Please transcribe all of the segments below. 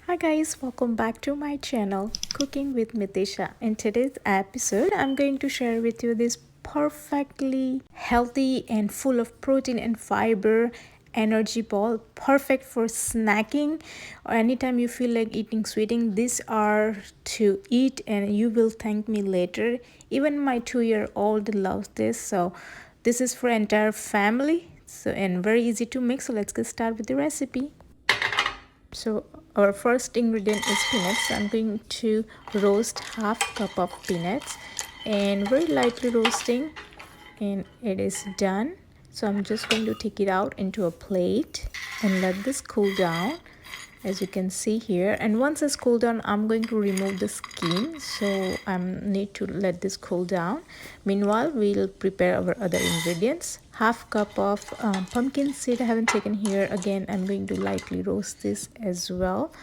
Hi guys, welcome back to my channel Cooking with Mitisha. In today's episode, I'm going to share with you this perfectly healthy and full of protein and fiber energy ball, perfect for snacking or anytime you feel like eating sweeting. These are to eat and you will thank me later. Even my 2-year-old loves this, so this is for entire family. So and very easy to make. So let's get started with the recipe. So our first ingredient is peanuts. So I'm going to roast half cup of peanuts and very lightly roasting, and it is done. So I'm just going to take it out into a plate and let this cool down, as you can see here. And once it's cooled down, I'm going to remove the skin, so I need to let this cool down. Meanwhile, we'll prepare our other ingredients. Half cup of pumpkin seed I haven't taken here. Again, I'm going to lightly roast this as well,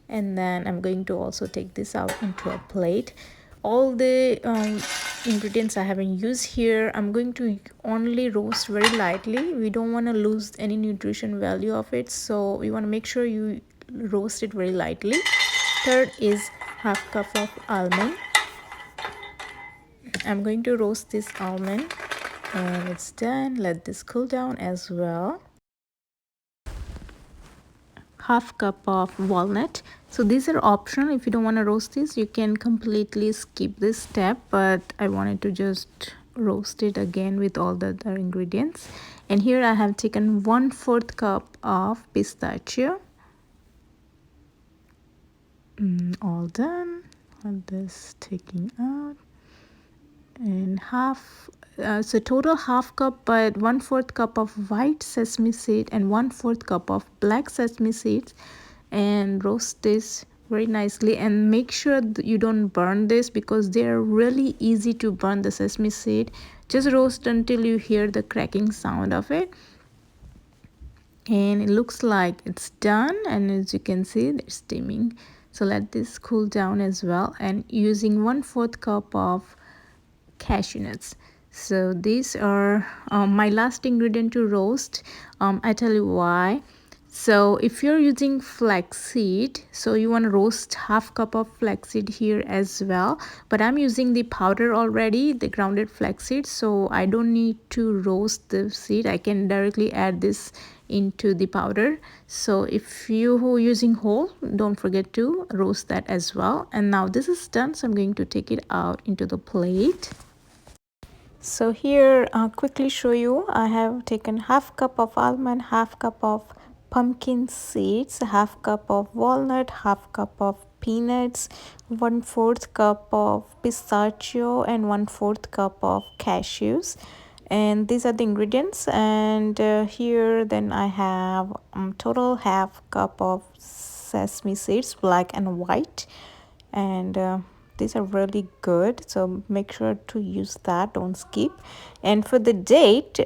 and then I'm going to also take this out into a plate. All the ingredients I haven't used here, I'm going to only roast very lightly. We don't want to lose any nutrition value of it, so we want to make sure you roast it very lightly. Third is half cup of almond. I'm going to roast this almond and it's done. Let this cool down as well. Half cup of walnut. So these are optional. If you don't want to roast this, you can completely skip this step, but I wanted to just roast it again with all the other ingredients. And here I have taken 1/4 cup of pistachio. All done. And this taking out, and so total half cup, but 1/4 cup of white sesame seed and 1/4 cup of black sesame seeds, and roast this very nicely. And make sure you don't burn this because they are really easy to burn, the sesame seed. Just roast until you hear the cracking sound of it, and it looks like it's done. And as you can see, they're steaming. So let this cool down as well, and using 1/4 cup of cashew nuts. So these are my last ingredient to roast. I tell you why. So if you're using flaxseed, so you want to roast half cup of flaxseed here as well, but I'm using the powder already, the grounded flaxseed, so I don't need to roast the seed. I can directly add this into the powder. So if you are using whole, don't forget to roast that as well. And now this is done, so I'm going to take it out into the plate. So here I'll quickly show you. I have taken half cup of almond, half cup of pumpkin seeds, half cup of walnut, half cup of peanuts, 1/4 cup of pistachio, and 1/4 cup of cashews. And these are the ingredients. And here then I have total half cup of sesame seeds, black and white. And these are really good, so make sure to use that, don't skip. And for the date,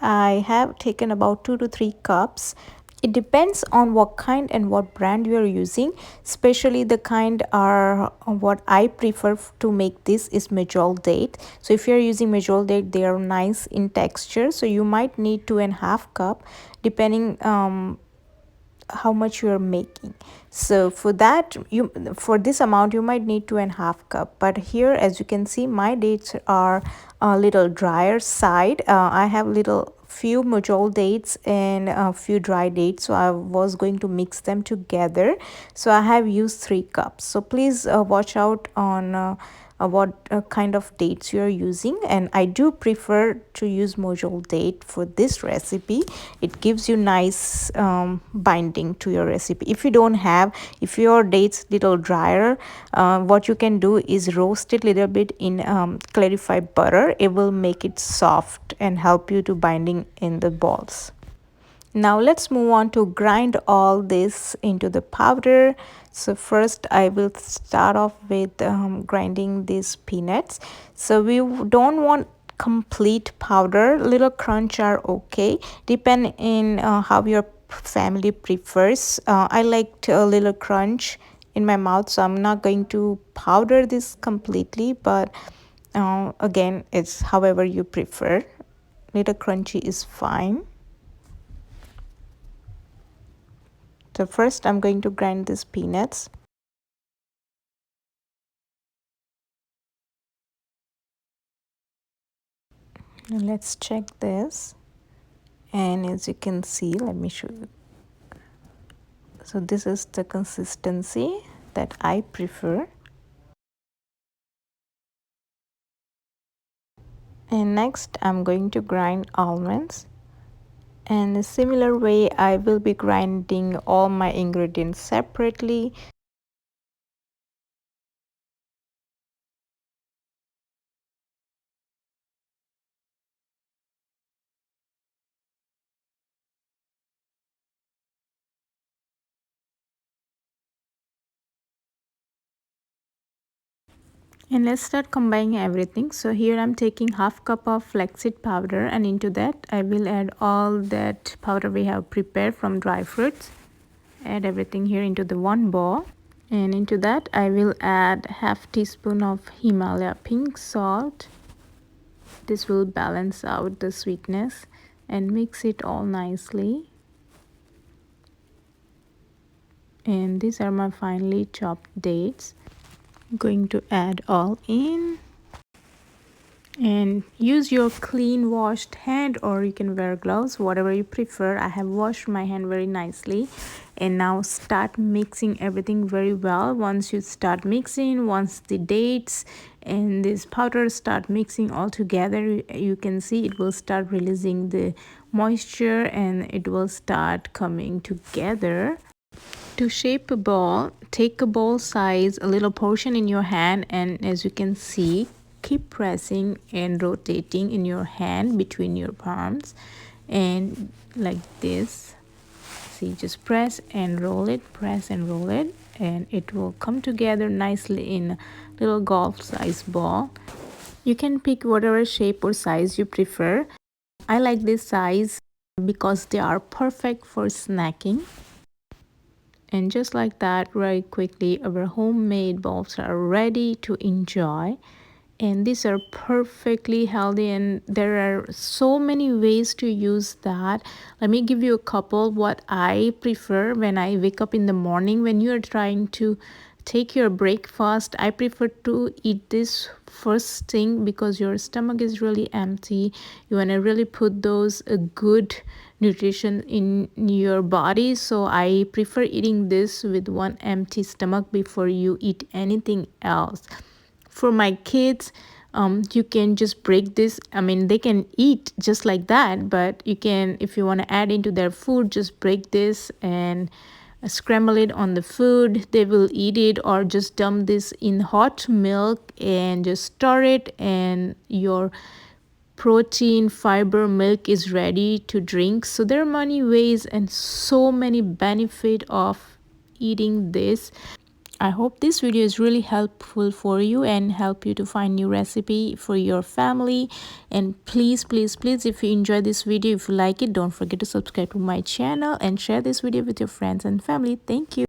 I have taken about 2 to 3 cups. It depends on what kind and what brand you are using, especially the kind are what I prefer to make this is Medjool date. So if you're using Medjool date, they are nice in texture, so you might need 2.5 cup depending how much you are making. So for that, for this amount you might need 2.5 cup. But here, as you can see, my dates are a little drier side. I have little few Medjool dates and a few dry dates, so I was going to mix them together. So I have used 3 cups. So please watch out on what kind of dates you are using. And I do prefer to use Medjool date for this recipe. It gives you nice binding to your recipe. If you don't have, if your dates little drier, what you can do is roast it little bit in clarified butter. It will make it soft and help you to binding in the balls. Now let's move on to grind all this into the powder. So first I will start off with grinding these peanuts. So we don't want complete powder, little crunch are okay, depend in how your family prefers. I liked a little crunch in my mouth, so I'm not going to powder this completely, but again, it's however you prefer. Little crunchy is fine. So first I'm going to grind these peanuts. Now let's check this. And as you can see, let me show you. So this is the consistency that I prefer. And next I'm going to grind almonds. And a similar way I will be grinding all my ingredients separately. And let's start combining everything. So here I'm taking half cup of flaxseed powder, and into that I will add all that powder we have prepared from dry fruits. Add everything here into the one bowl, and into that I will add half teaspoon of Himalaya pink salt. This will balance out the sweetness and mix it all nicely. And these are my finely chopped dates. I'm going to add all in. And use your clean washed hand, or you can wear gloves, whatever you prefer. I have washed my hand very nicely. And now start mixing everything very well. Once you start mixing, once the dates and this powder start mixing all together, you can see it will start releasing the moisture and it will start coming together. To shape a ball, take a ball size, a little portion in your hand, and as you can see, keep pressing and rotating in your hand between your palms, and like this. See, just press and roll it, press and roll it, and it will come together nicely in a little golf size ball. You can pick whatever shape or size you prefer. I like this size because they are perfect for snacking. And just like that, very quickly, our homemade balls are ready to enjoy. And these are perfectly healthy, and there are so many ways to use that. Let me give you a couple what I prefer when I wake up in the morning. When you are trying to take your breakfast, I prefer to eat this first thing because your stomach is really empty. You want to really put those good nutrition in your body. So I prefer eating this with one empty stomach before you eat anything else. For my kids, you can just break this. I mean, they can eat just like that, but you can, if you want to add into their food, just break this and scramble it on the food. They will eat it, or just dump this in hot milk and just stir it, and your protein fiber milk is ready to drink. So there are many ways and so many benefit of eating this. I hope this video is really helpful for you and help you to find new recipe for your family. And please, if you enjoy this video, if you like it, don't forget to subscribe to my channel and share this video with your friends and family. Thank you.